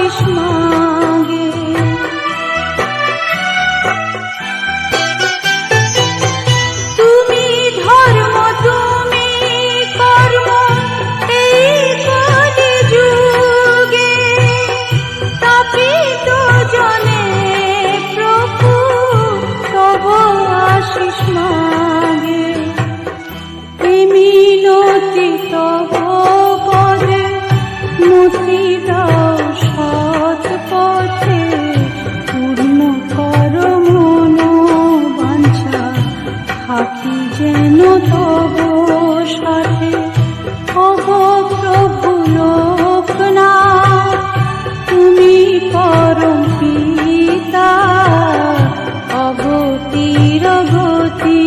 আশিস মাগে। তুমি ধর্ম তুমি কর্ম এই কলি যুগে, তাপিত জনে প্রভু তব আশিস মাগে। মিনতি তব পদে মতি দাও সৎ পথে, পূর্ণ কর মন বাঞ্ছা থাকি যেন তব সাথে। ওগো প্রভু লোকনাথ তুমি পরম পিতা, অগতির গতি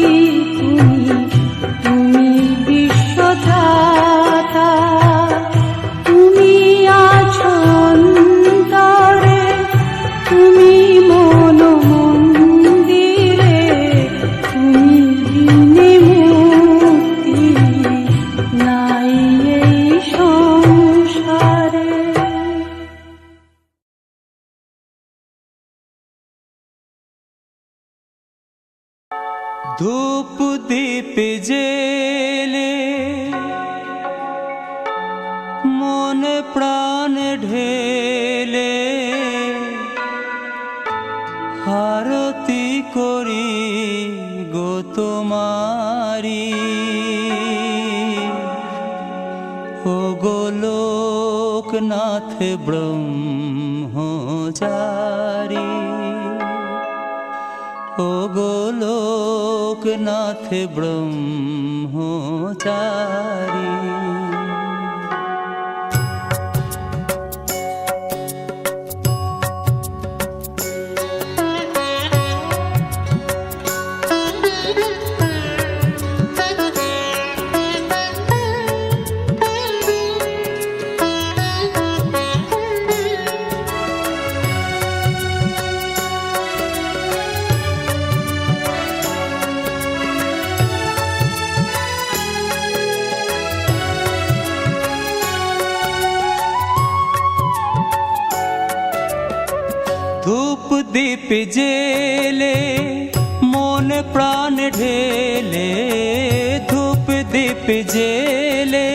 তুমি বিশ্বদাতা। তুমি আছো অন্তরে, তুমি মন মন্দিরে, তুমি বিনে মুক্তি নাই এই সংসারে। ধূপ দীপ জেলে মন প্রাণ ঢেলে, আরতি করি গো তোমারি। ও গো লোকনাথ ব্রহ্মচারী, ও গো লোকনাথ ব্রহ্মচারী। ধূপ দীপ জেলে মন প্রাণ ঢেলে, ধূপ দীপ জেলে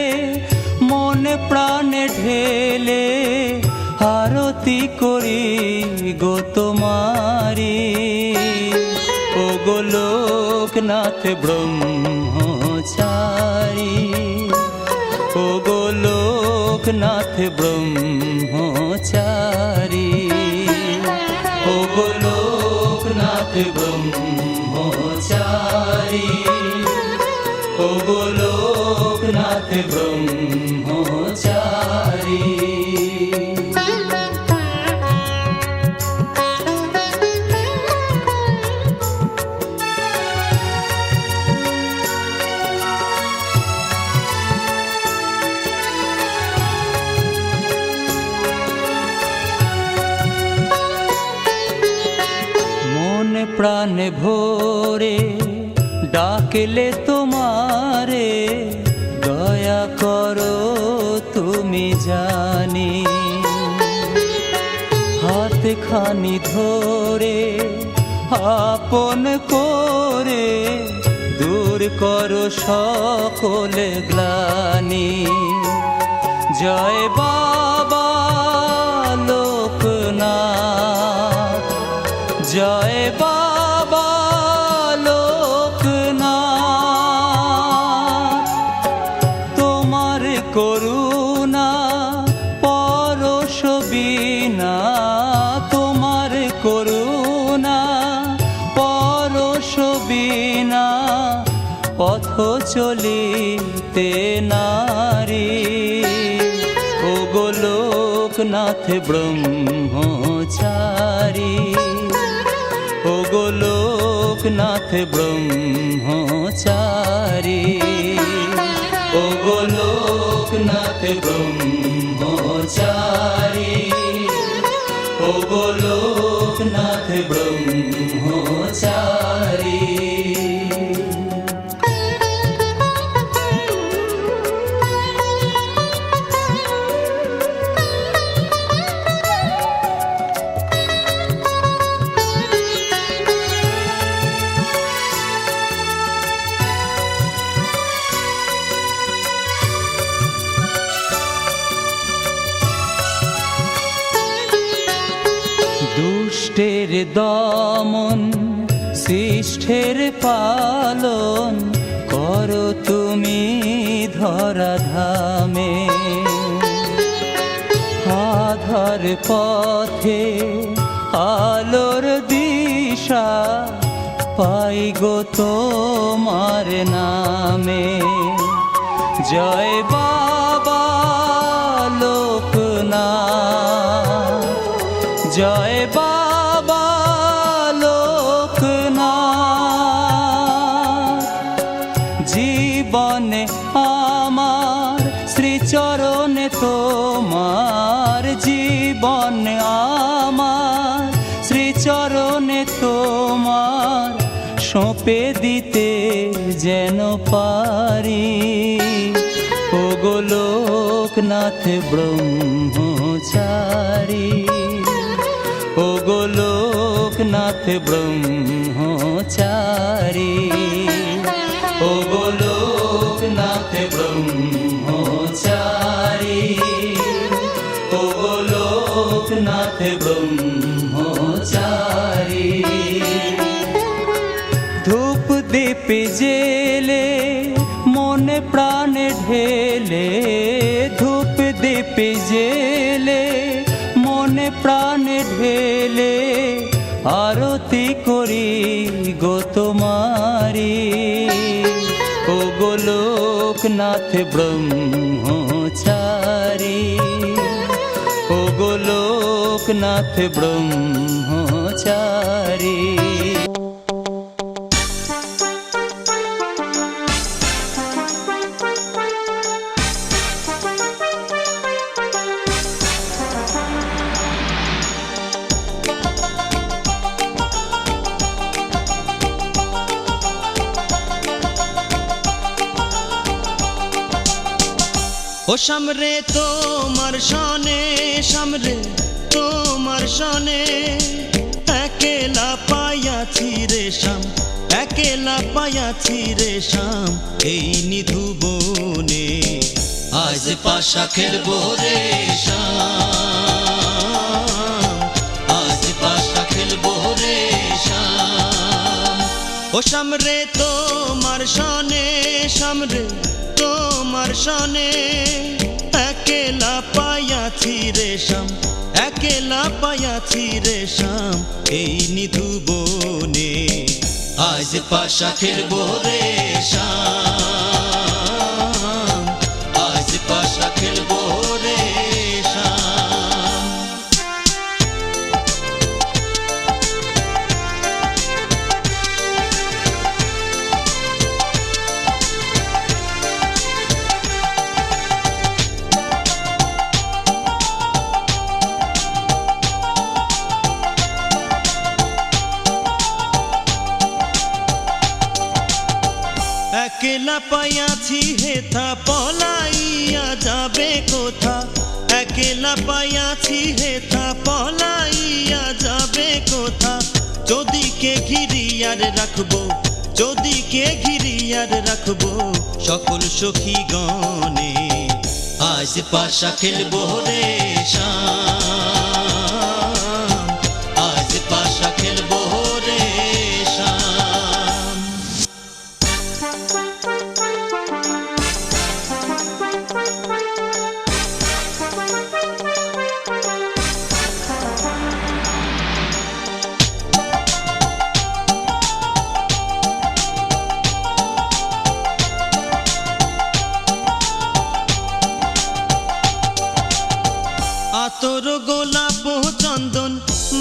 মন প্রাণ ঢেলে, আরতি করি গো তোমারি। ও গো লোকনাথ ব্রহ্মচারী, ও গো লোকনাথ ব্রহ্মচারী, ও গো লোকনাথ ব্রহ্মচারী, ও গো লোকনাথ ব্রহ্মচারী। প্রাণ ভোরে ডাকলে তোমারে, দয়া করো তুমি জানি। হাত খানি ধরে আপন করে, দূর করো সকল গ্লানি। জয় বাবা লোকনাথ, জয় বাবা লোকনাথ। তোমার করুণা পরশ বিনা, তোমার করুণা পরশ বিনা, পথ চলিতে নারী। ও গো লোকনাথ ব্রহ্মচারী, ও গো লোকনাথ ব্রহ্মচারী, ও গো লোকনাথ ব্রহ্মচারী, ও গো লোকনাথ ব্রহ্মচারী। দুষ্টের দমন সৃষ্টের পালন করো তুমি ধরাধামে। আধার পথে আলোর দিশা পাই গো তোমার নামে। জয় বাবা লোকনাথ, জয় বাবা লোকনাথ। জীবনে আমার শ্রীচরণে তোমার, জীবনে আমার শ্রীচরণে তোমার সঁপে দিতে যেন পারি। ও গো লোকনাথ ব্রহ্মচারী, ও গো লোকনাথ ব্রহ্মচারী, ও গো লোকনাথ ব্রহ্মচারী, ও গো লোকনাথ ব্রহ্মচারী। ধূপ দীপ জেলে মনে প্রাণে ঢেলে, ধূপ দীপ জেলে মনে প্রাণে ঢেলে আরতি করি গো তোমারি। ও গো লোকনাথ ব্রহ্মচারী, ও গো লোকনাথ ব্রহ্মচারী। ও সামরে তোমার সনে, সামরে তোমার সনে একেলা পাইয়াছি রে শাম, একেলা পাইয়াছি রে শাম এই নিধু বনে। আজ পাশা খেলবো রে শাম, আজ পাশা খেলবো রে শাম। ও সামরে তোমার সনে, সামরে তোমার সনে একেলা পাইয়াছি রে শাম, একেলা পাইয়াছি রে শাম এই নিধু বনে। আজ পাশা খেলবো রে শাম, আজ পাশা খেলবো রে শাম। একেলা পাইয়াছি হেথা পলাইয়া যাবে কোথা, একেলা পাইয়াছি হেথা পলাইয়া যাবে কোথা। যদিকে ঘিরিয়ার রাখবো, যদিকে ঘিরিয়ার রাখবো সকল সখী গণে। আজ পাশা খেলবো রে শাম, আজ পাশা খেলবো রে শাম। আতর গোলাপ চন্দন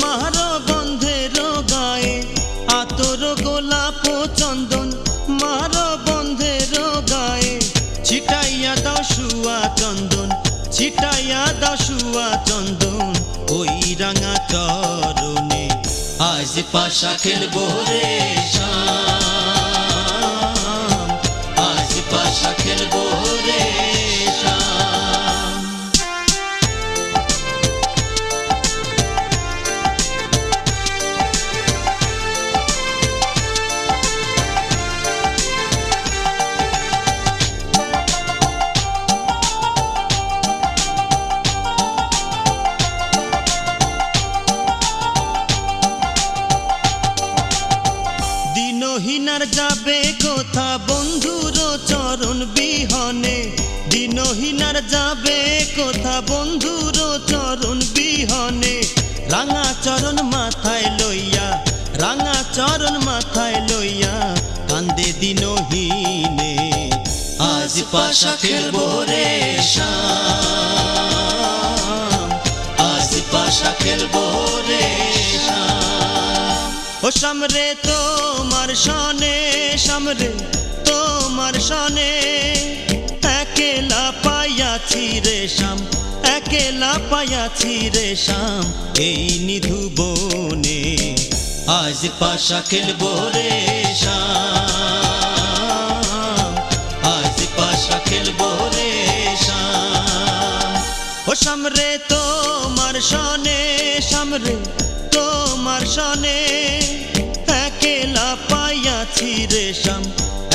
মার বন্ধের গায়ে, আতর গোলাপ চন্দন মার বন্ধের গায়ে। ছিটাইয়া দাও শুয়া চন্দন, ছিটাইয়া দাও শুয়া চন্দন ওই রাঙা চরণে। আজ পাশা খেলবো রে শাম, আজ পাশা খেলবো রে শাম। বন্ধুর চরণ বিহনে, রাঙা চরণ মাথায় লইয়া, রাঙা চরণ মাথায় লইয়া কান্দে দিনহীনে। আজ পাশা খেলবো রে শাম, আজ পাশা খেলবো রে শাম। ও সামরে তোমার সনে, সামরে তোমার সনে একেলা পাইয়াছি রে শাম, একেলা পাইয়াছি রে শাম এই নিধু বনে। আজ পাশা খেলবো রে শাম, আজ পাশা খেলবো রে শাম। ও সামরে তোমার সনে, সামরে তোমার সনে একেলা পাইয়াছি রে শাম,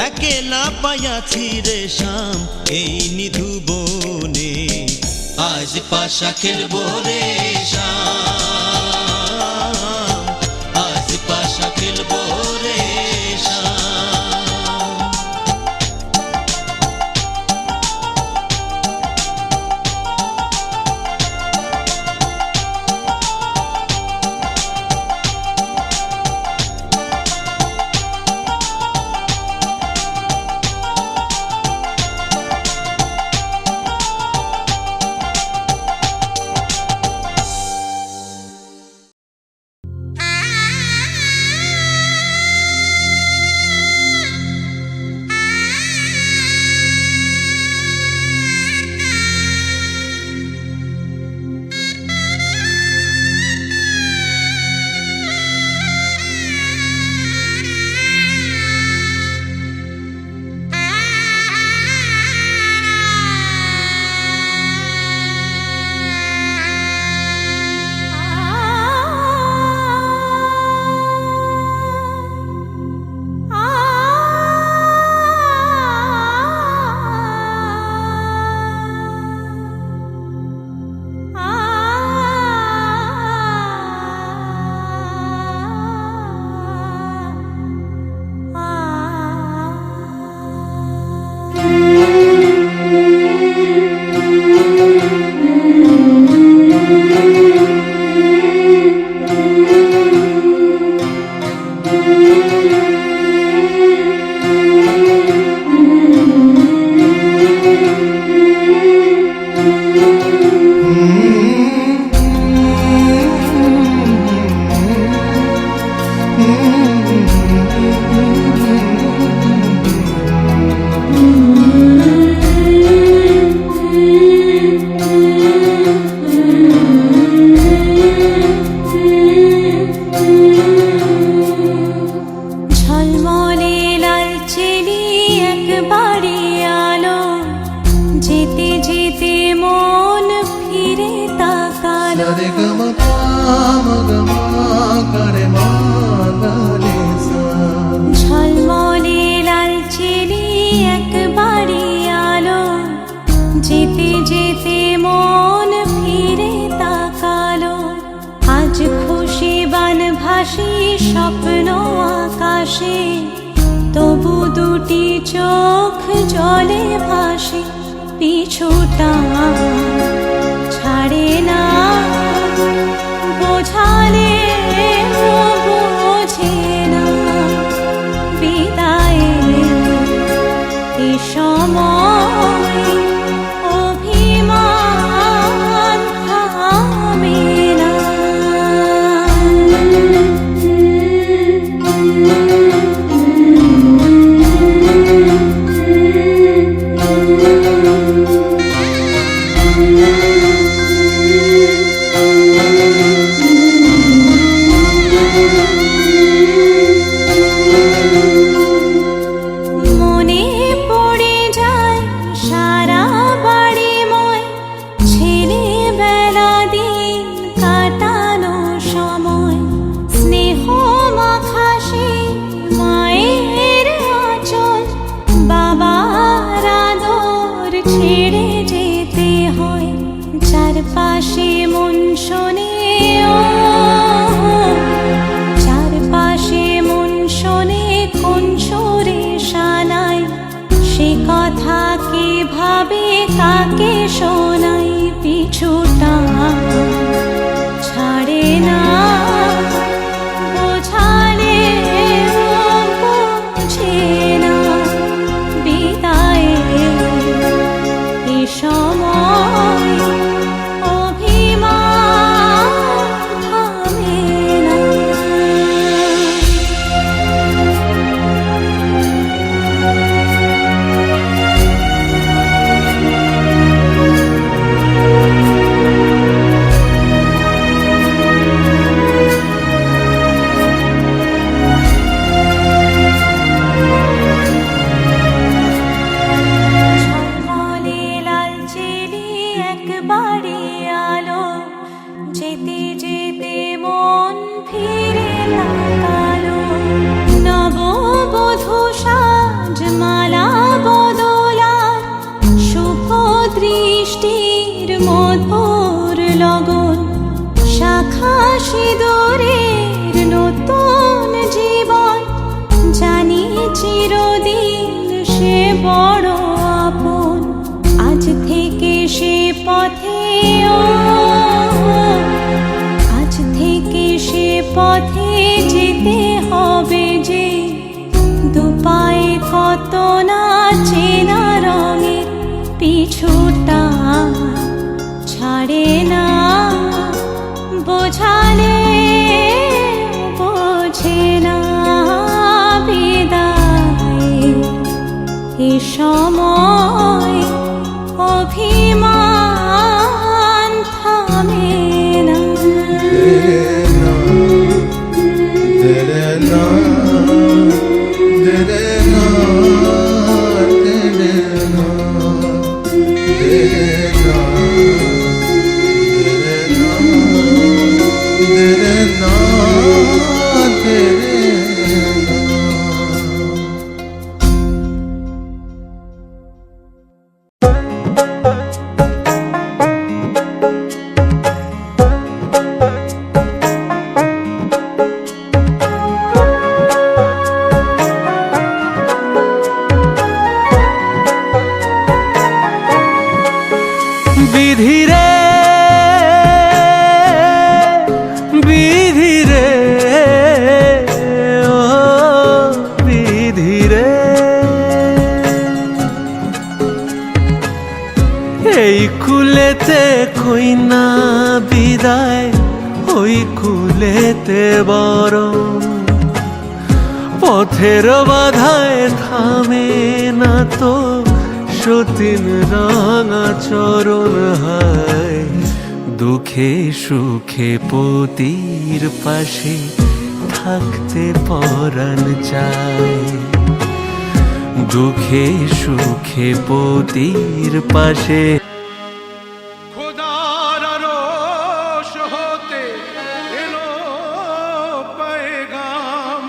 একেলা পাইয়াছি রে শাম এই নিধু বনে। আজ পাশা খেলবো রে শাম, আজ পাশা খেলবো রে শাম। ঝলমলে লালচেরি একবারে আলো, যেতে যেতে মন ফিরে তাকালো। আজ খুশি বানভাসি স্বপ্ন আকাশে, তবু দুটি চোখ জলে ভাসে। পিছুটা ছাড়ে না, বোঝালে বোঝে না। বিদায়ের এ সময় অভিমান থামে না। চারপাশে মন শোনে, চারপাশে মন শোনে কোন সুরে শানাই। সে কথা কে ভাবে কাকে শোনাই। পিছুটা ছাড়ে না, বোঝালে বোঝে না, বিদায়ে এ সময় অভিমান থামে না। ঝলমলে লালচেলি একবারে আলো, যেতে যেতে মন ফিরে তাকালো। নববধূ সাজমালা বদলার শুভ দৃষ্টির মধুর লগন, শাখা সিঁদুরের নতুন জীবন, জানি চিরদিন সে বড় আপন। আজ থেকে সে পথে আজ থেকে সে পথে যেতে হবে যে, দুপায়ে কত না চেনা রঙের পিছুটা ছাড়ে না, বোঝালে বোঝে না, বিদায় এ সময় অভিমান থামে না। বিধিরে বিধিরে ও বিধিরে, এই কুলেতে কইনা বিদায়, ওই কুলেতে বরং পথের বাধায় থামে না তো সতীন রাঙা চরণ হায়। দুঃখে সুখে পতির পাশে থাকতে পরাণ চায়, দুঃখে সুখে পতির পাশে। খোদার আরশ হতে এলো পেগাম,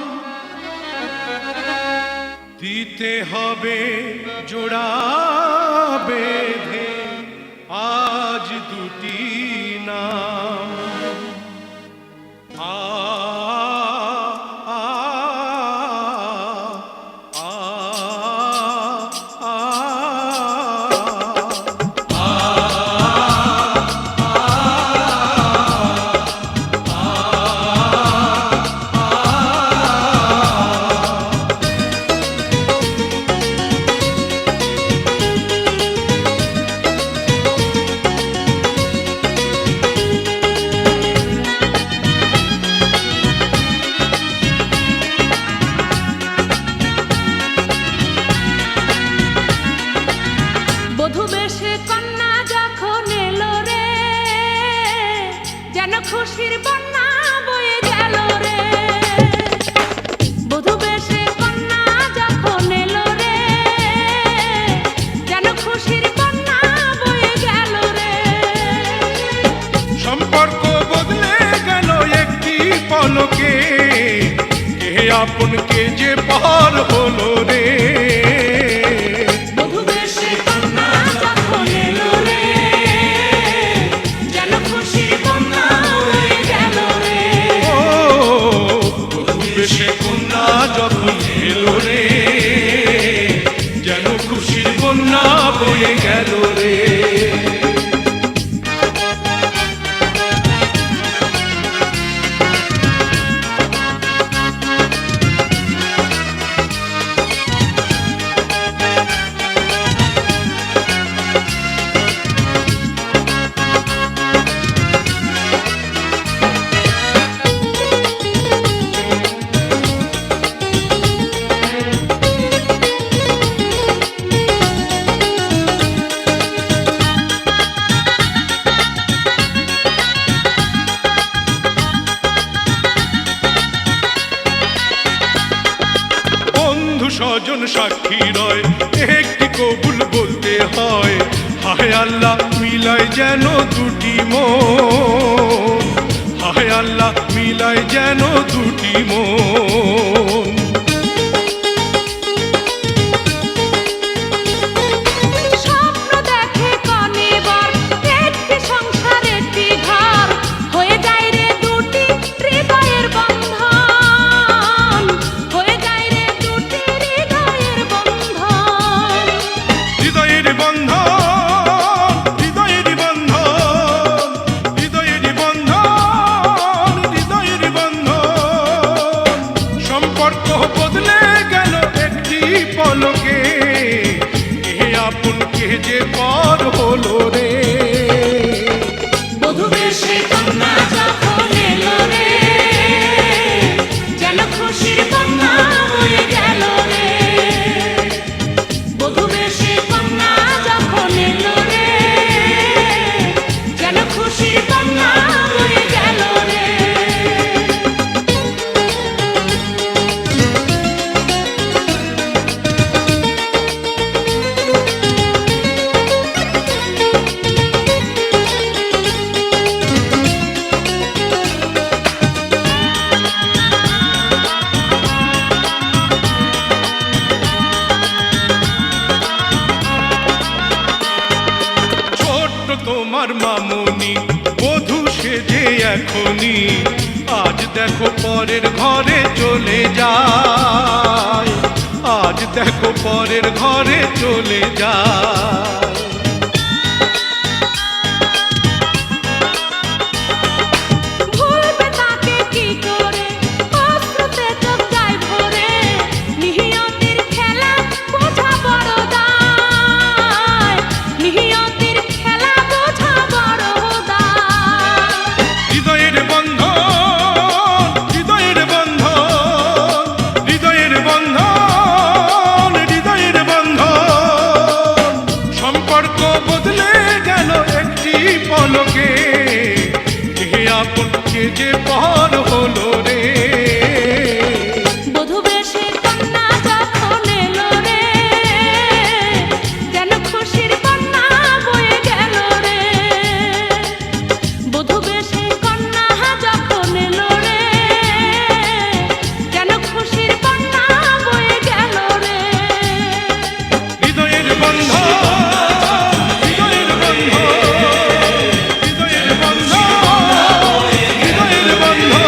দিতে হবে জোড়া বেঁধে আজ দুটি নাম। আ আ আ আ বধূ বেশে কন্যা যখন এলো রে, যেন খুশির বন্যা বয়ে গেল রে। বধূ বেশে কন্যা যখন এলো রে, যেন খুশির বন্যা বয়ে গেল রে। সম্পর্ক বদলে গেল একটি পলকে, কে আপন কে যে পর হলো রে। বধূ বেশে কন্যা যখন এলো রে, যেন খুশির বন্যা বয়ে গেল রে। ও বধূ বেশে কন্যা যখন এলো রে, যেন খুশির বন্যা বয়ে গেল রে। ছজন সাক্ষী রয়, একটি কবুল বলতে হয়। হায় আল্লাহ মিলায় যেন দুটি মন, হায় আল্লাহ মিলায় যেন দুটি মন। স্বপ্ন দেখে কনে বর, একটি সংসার একটি ঘর, হয়ে যায় রে দুটি হৃদয়ের বন্ধন, হয়ে যায় রে দুটি হৃদয়ের বন্ধন। হৃদয়ের বন্ধন, হৃদয়ের বন্ধন, হৃদয়ের বন্ধন, হৃদয়ের বন্ধন। সম্পর্ক বদলে গেল একটি পলকে, কে আপন কে যে পর হলো রে। বধূ বেশে কন্যা যখন এলো রে, যেন খুশির বন্যা বয়ে গেল রে। বধূ বেশে কন্যা যখন এলো রে, যেন খুশির বন্যা বয়ে গেল রে। ছোট্ট তোমার মামুনি বধূ সেজে এখনি, আজ দেখো পরের ঘরে চলে যায়, আজ দেখো পরের ঘরে চলে যায়। ভুলবে তাকে কি করে, অশ্রুতে চোখ যায় ভরে, নিয়তির খেলা বোঝা বড় দায়, নিয়তির খেলা বোঝা বড় দায়। হৃদয়ের বন্ধন, হৃদয়ের বন্ধন, হৃদয়ের বন্ধন, হৃদয়ের বন্ধন। সম্পর্ক বদলে গেল একটি পলকে, কে আপন কে যে পর হলো রে। বধূ বেশে কন্যা যখন এলো রে, যেন খুশির বন্যা বয়ে গেল রে। বধূ বেশে কন্যা যখন এলো রে, যেন খুশির বন্যা বয়ে গেল রে। হৃদয়ের বন্ধন, হৃদয়ের বন্ধন, হৃদয়ের বন্ধন, হৃদয়ের বন্ধন।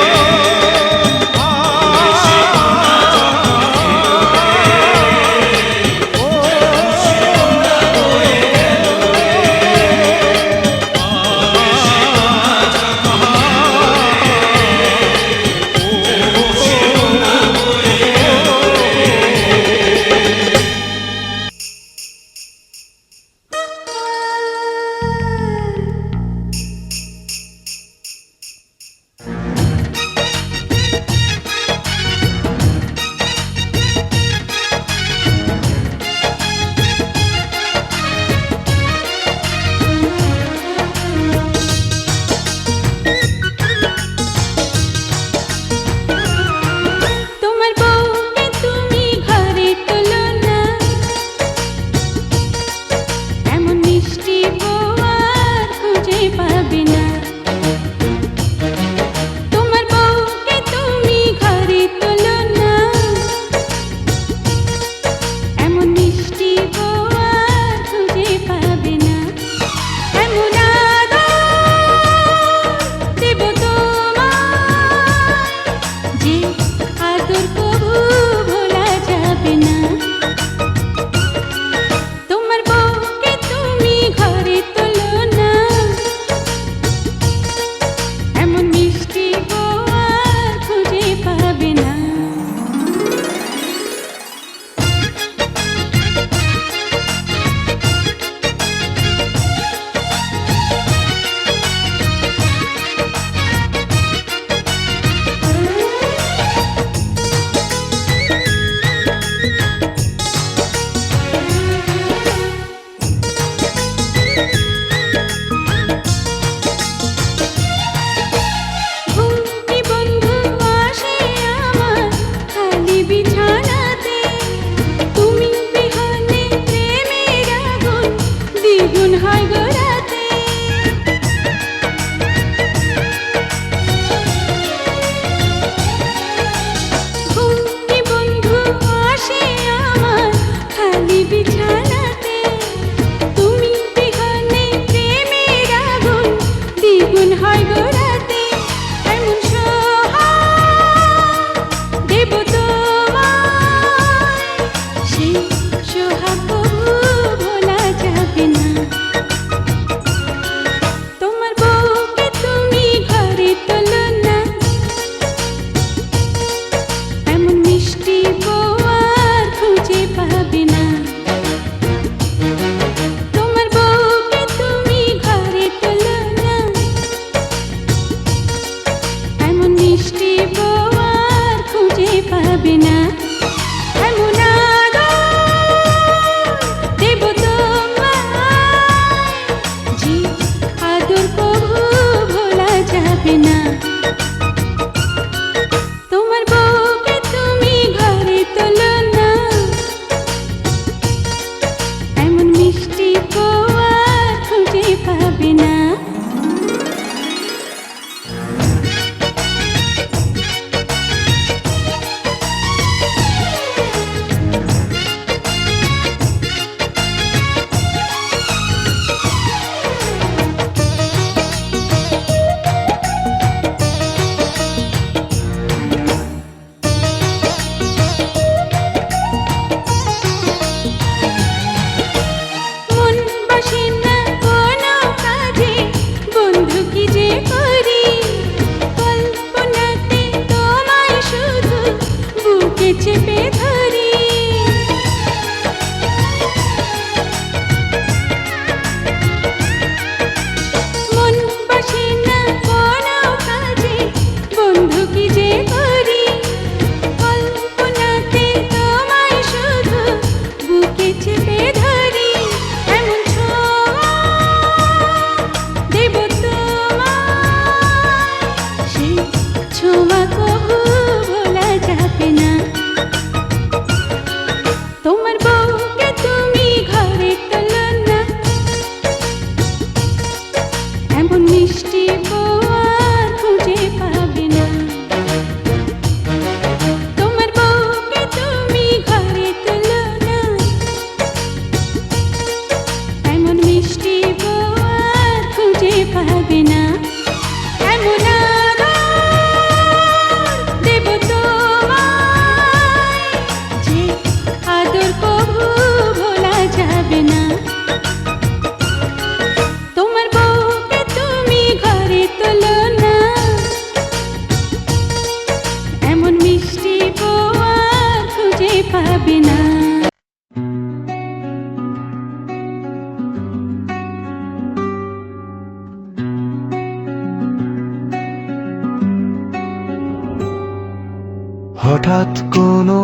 হঠাৎ কোনো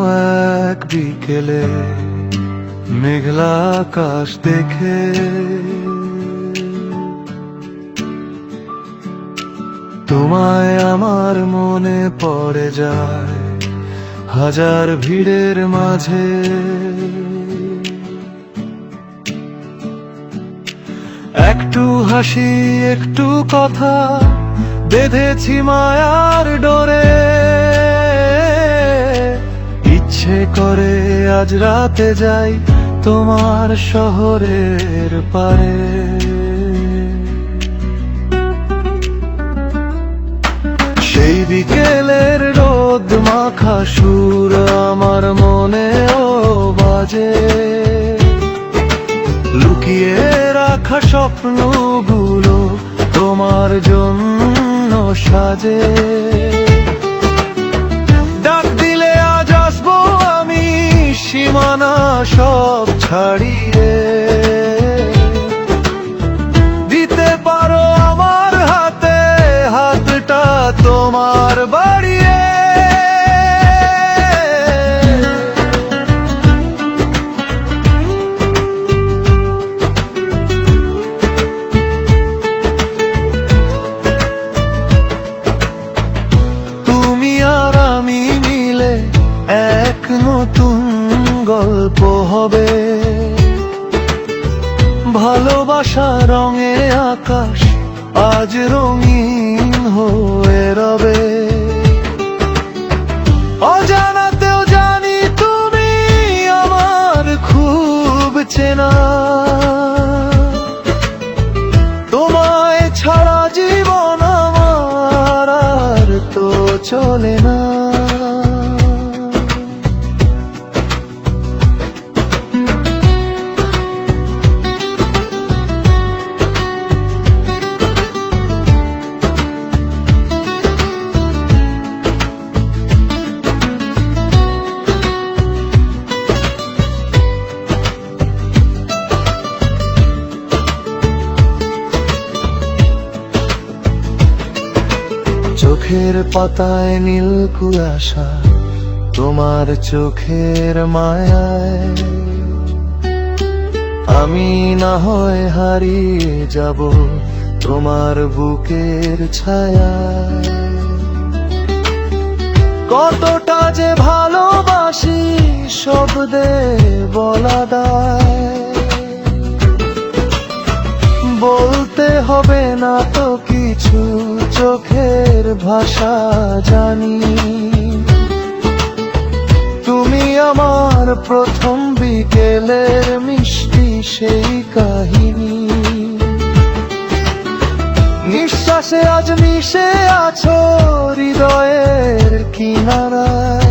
এক বিকেলে মেঘলা আকাশ দেখে তোমায় আমার মনে পড়ে যায় হাজার ভিড়ের মাঝে। একটু হাসি একটু কথা বেঁধেছি মায়ার ডোরে, ইচ্ছে করে আজ রাতে যাই তোমার শহরের পারে। সেই বিকেলের রোদ মাখা সুর আমার মনেও বাজে, লুকিয়ে রাখা স্বপ্নগুলো তোমার জন্য সাজে। ডাক দিলে আজ আসবো আমি সীমানা সব ছাড়িয়ে, দিতে পারো আমার হাতে হাতটা তোমার বাড়িয়ে। তুমি আর আমি মিলে এক নতুন গল্প হবে, ভালোবাসা রঙে আকাশ আজ রঙিন হয়ে রবে। অজানাতেও জানি তুমি আমার খুব চেনা, তোমায় ছাড়া জীবন আমার আর তো চলে না। চোখের পাতায় নীল কুয়াশা তোমার চোখের মায়ায়, আমি না হয় হারিয়ে যাব তোমার বুকের ছায়ায়। কতটা যে ভালোবাসি শব্দে বলা দায়, বলতে হবে না তো কিছু চোখের ভাষা জানি। তুমি আমার প্রথম বিকেলের মিষ্টি সেই কাহিনী, নিঃশ্বাসে আজ মিশে আছো হৃদয়ের কিনারায়।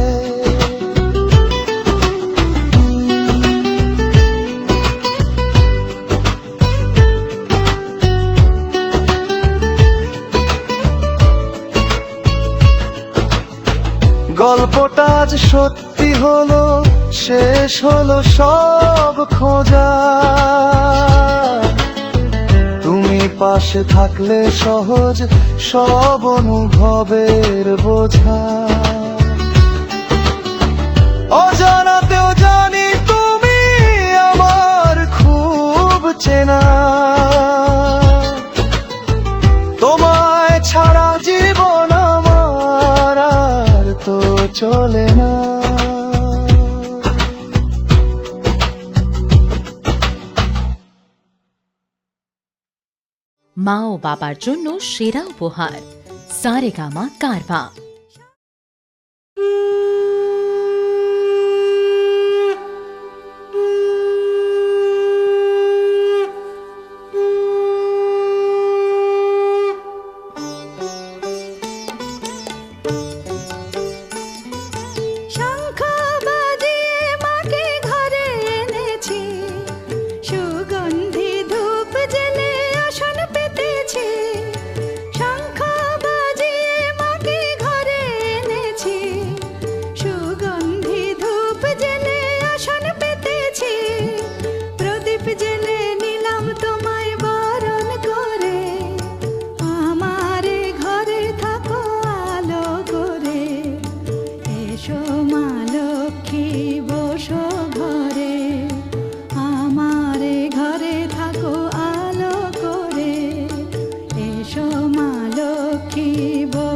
গল্পটা আজ সত্যি হলো, শেষ হলো সব খোঁজা। তুমি পাশে থাকলে সহজ সব অনুভবের বোঝা। অজানাতেও জানি তুমি আমার খুব চেনা, তোমায় ছাড়া জীবন আমার আর তো চলে না। মা ও বাবার জন্য সেরা উপহার সারেগামা কারভা। শঙ্খ বাজিয়ে মাকে ঘরে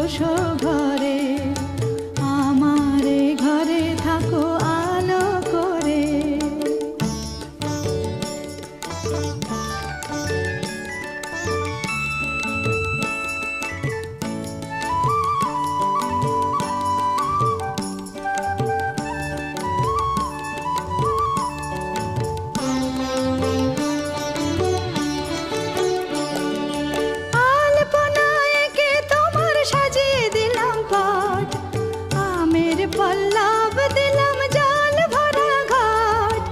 বসো ঘরে, আমারে ঘরে থাকো আলো করে। আলপনায় এঁকে তোমার সাজিয়ে দিলাম পট, আমের পল্লব দিলাম জল ভরা ঘট।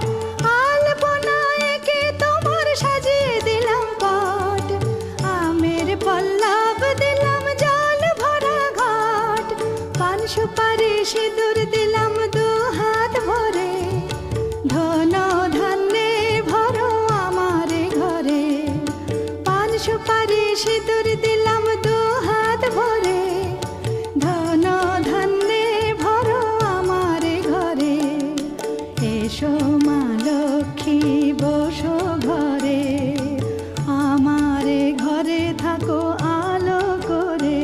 আলপনায় এঁকে তোমার সাজিয়ে দিলাম পট, আমের পল্লব দিলাম জল ভরা ঘট। পান সুপারি সিঁদুর দিলাম দু হাত ভরে, ধন ধান্যে ভরো আমারে ঘরে। পান সুপারি সিঁদুর দিলাম দু হাত ভরে, ধন ধান্যে ভরো আমারে ঘরে। এসো মা লক্ষ্মী বসো ঘরে, আমারে ঘরে থাকো আলো করে।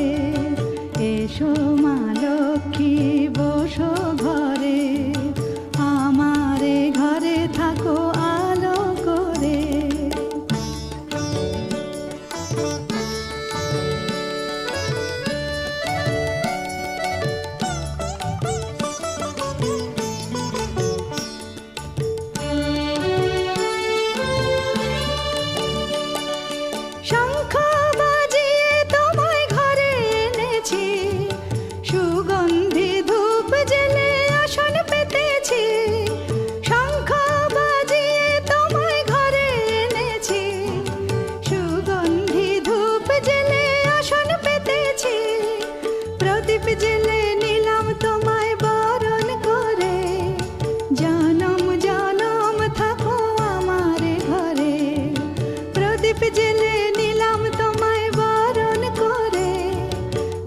এসো মা লক্ষ্মী বসো ঘরে, আমারে ঘরে থাকো আলো করে। শঙ্খ বাজিয়ে তোমায় ঘরে এনেছি, সুগন্ধি ধূপ জেলে আসন পেতেছি। শঙ্খ বাজিয়ে তোমায় ঘরে এনেছি, সুগন্ধি ধূপ জেলে আসন পেতেছি। প্রদীপ জেলে নিলাম তোমায় বরণ করে, জনম জনম থাকো আমারে ঘরে। প্রদীপ জেলে নিলাম তোমায় বরণ করে,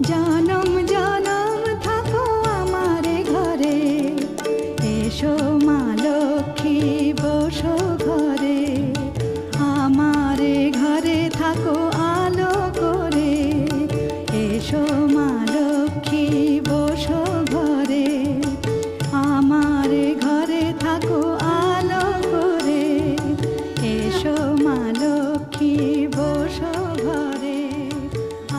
জনম জনম থাকো আমারে ঘরে। এসো মা লক্ষ্মী বসো ঘরে, আমারে ঘরে থাকো আলো করে। এসো মা লক্ষ্মী বসো ঘরে, আমারে ঘরে থাকো আলো করে। এসো মা লক্ষ্মী বসো ঘরে,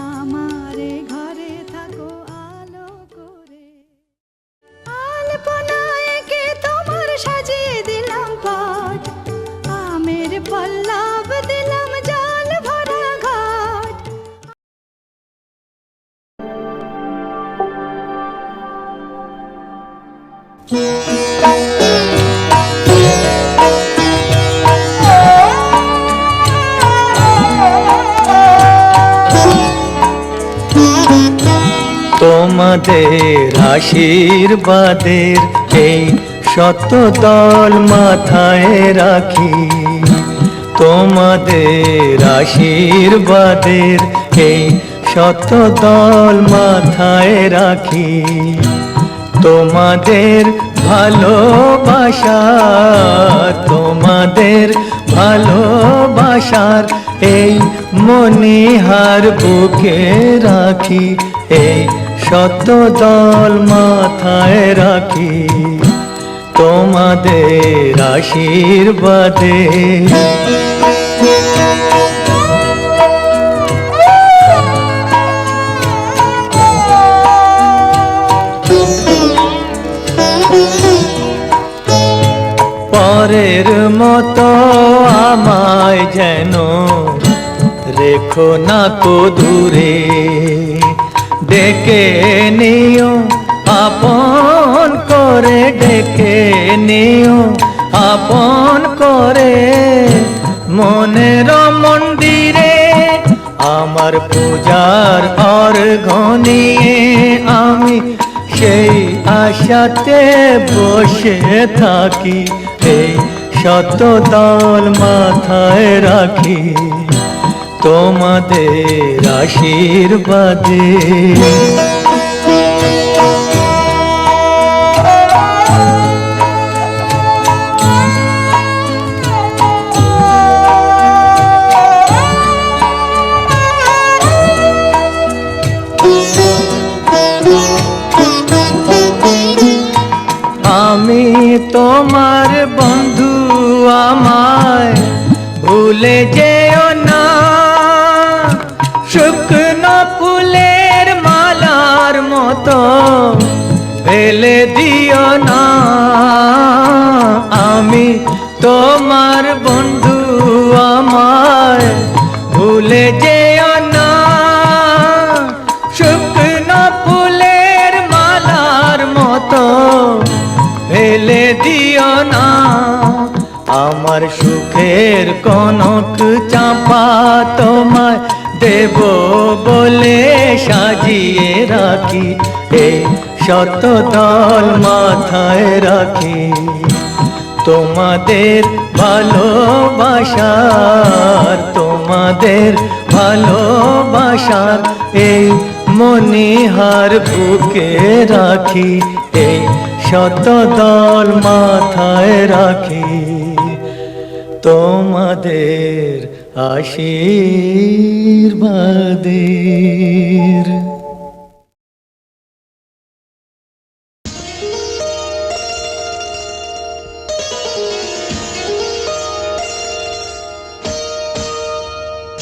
আমারে ঘরে থাকো আলো করে। আলপনায় এঁকে তোমার সাজিয়ে দিলাম পট, আমের পল্লব দিলাম জল ভরা ঘট। তোমাদের আশীর্বাদের এই শত দল মাথায় রাখি, তোমাদের আশীর্বাদের এই শত দল মাথায় রাখি। তোমাদের ভালোবাসা, তোমাদের ভালোবাসার এই মনিহার বুকে রাখি, এই শত দল মাথায় রাখি। তোমাদের আশীর্বাদে পরের মতো আমায় যেন রেখো না কো দূরে, ডেকে নিও আপন করে, ডেকে নিও আপন করে। মনের মন্দিরে আমার পূজার অর্ঘ নিয়ে আমি সেই আশাতে বসে থাকি, এই শত দল মাথায় রাখি। তোমাদের আশীর্বাদে তোমার বন্ধু আমায় ভুলে যেও না, শুকনো ফুলের মালার মতো ফেলে দিও না। আমি তোমার বন্ধু আমায় ভুলে যেও না, শুকনো ফুলের মালার মতো ফেলে দিও না। আমার সুখের কনক চাপা তোমায় দেব বলে সাজিয়ে রাখি, এই শত দল মাথায় রাখি। তোমাদের ভালোবাসার, তোমাদের ভালোবাসার এই মনিহার বুকে রাখি, এই শত দল মাথায় রাখি। তোমাদের আশীর্বাদের।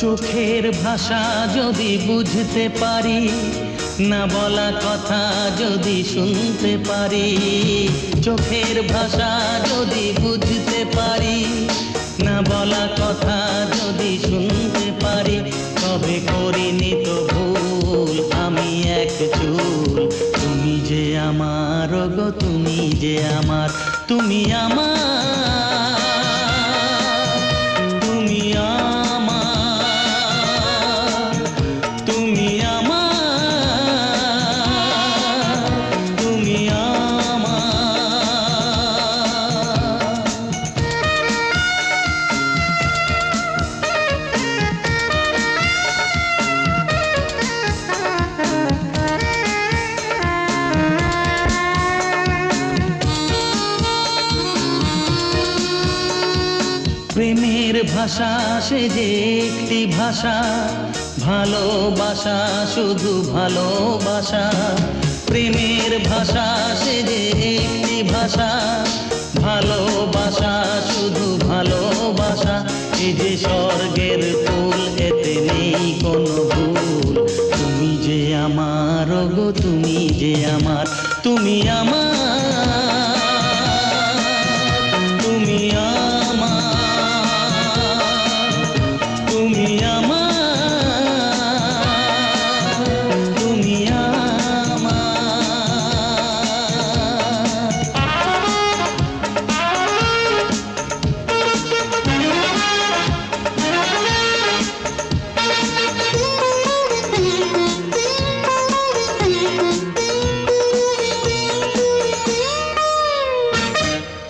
চোখের ভাষা যদি বুঝতে পারি, না বলা কথা যদি শুনতে পারি। চোখের ভাষা যদি বুঝতে পারি, না বলা কথা যদি শুনতে পারি, তবে করিনি তো ভুল আমি এক চুল। তুমি যে আমার গো, তুমি যে আমার, তুমি আমার, তুমি আমার, তুমি আমার, তুমি আমার। প্রেমের ভাষা সে যে একটি ভাষা, ভালোবাসা শুধু ভালোবাসা। প্রেমের ভাষা সে যে একটি ভাষা, ভালোবাসা শুধু ভালোবাসা। এই যে স্বর্গের ফুল, এতে নেই কোনো ভুল। তুমি যে আমার গো, তুমি যে আমার, তুমি আমার, তুমি আমার, তুমি আমার, তুমি আমার।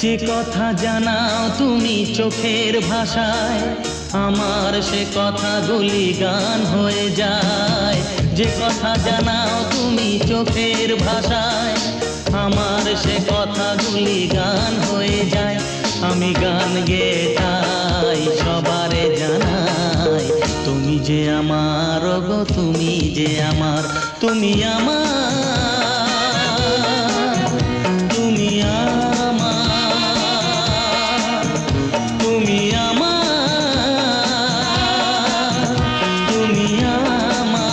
যে কথা জানাও তুমি চোখের ভাষায়, আমার সে কথাগুলি গান হয়ে যায়। যে কথা জানাও তুমি চোখের ভাষায়, আমার সে কথাগুলি গান হয়ে যায়। আমি গান গেয়ে তাই সবারে জানাই, তুমি যে আমার গো, তুমি যে আমার, তুমি আমার, তুমি আমার, তুমি আমার, তুমি আমার।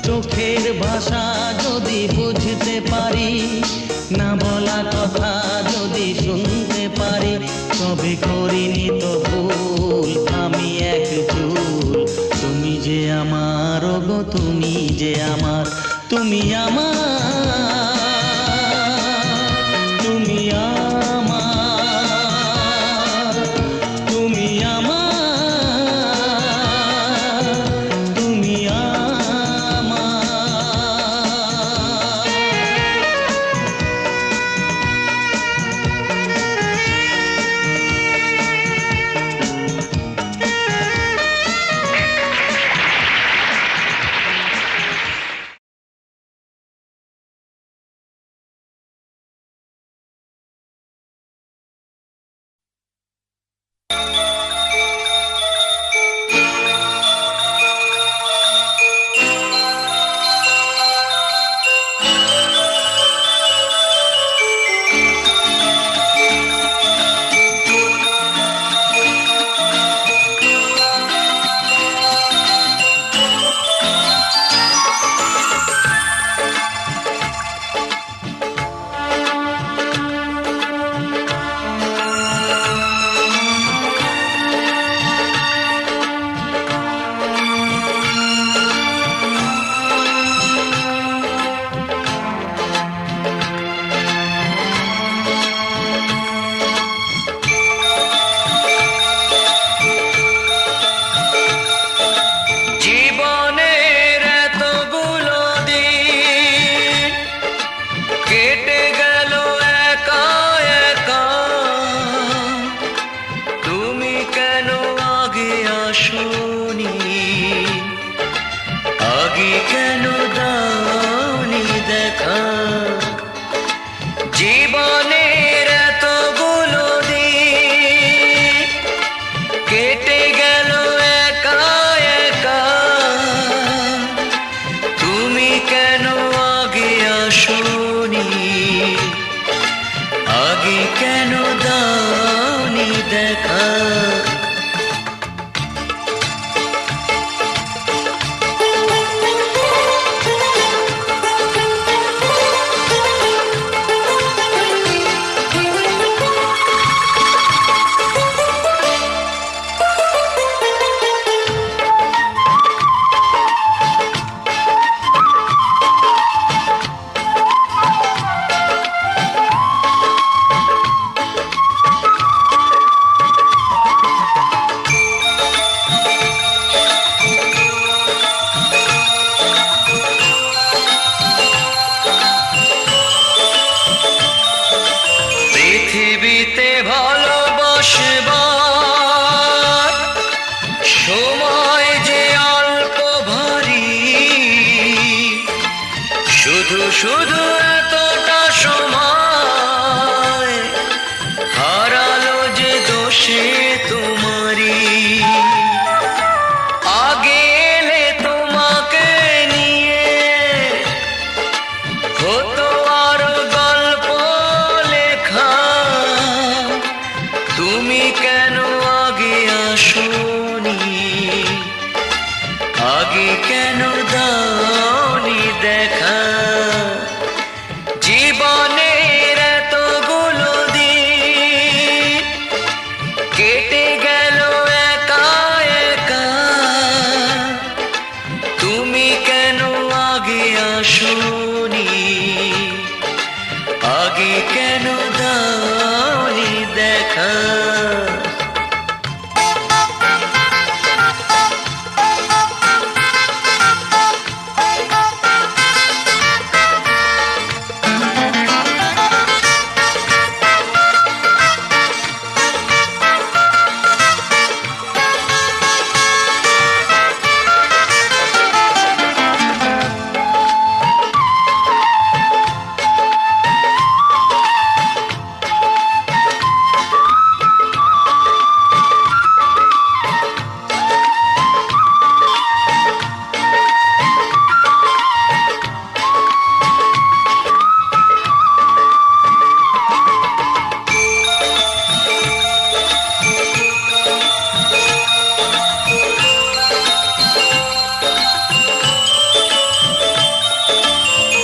চোখের ভাষা যদি বুঝতে পারি, না বলা কথা যদি শুনতে পারি, তবে করিনি তো ভুল আমি এক চুল। তুমি যে আমার গো, তুমি যে আমার, তুমি আমার, তুমি আমার, তুমি আমার, তুমি আগে কেন দাওনি দেখা জীবনের এতগুলো দিন কেটে গেল একা একা তুমি কেন আগে আসোনি আগে কেন দাওনি দেখা পৃথিবীতে ভালোবাসবার সময় যে অল্প ভারী শুধু শুধু এতটা সময় হারালো যে দোষে তোমারই আগে এলে তোমাকে নিয়ে হতো আরো গল্প লেখা তুমি কেন আগে আসোনি আগে কেন দাওনি দেখা জীবনের এতগুলো দিন কেটে গেল একা একা তুমি কেন আগে আসোনি আগে কেন দাওনি দেখা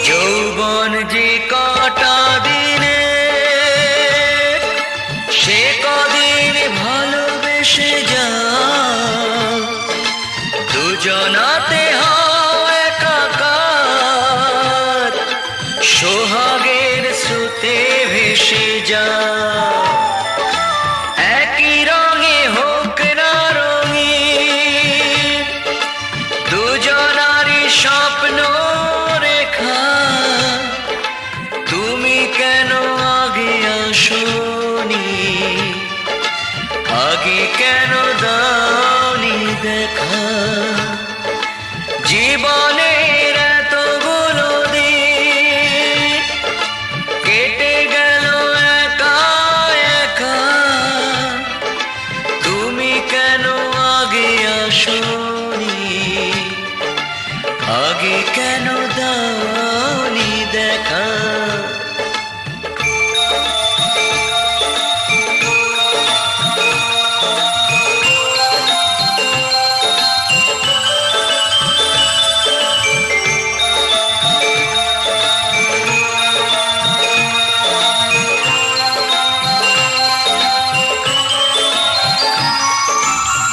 যৌবন যে কটা দিনে সে কদিন ভালোবেসে যা দুজনাতে হয় একাকার সোহাগের স্রোতে ভেসে যা একই রঙে হোক না রঙিন দুজনারই স্বপ্ন রেখা তুমি কেন আগে আসোনি আগে কেন দাওনি দেখা জীবনের এতগুলো দিন কেটে গেল একা একা তুমি কেন আগে আসোনি আগে কেন দাওনি দেখা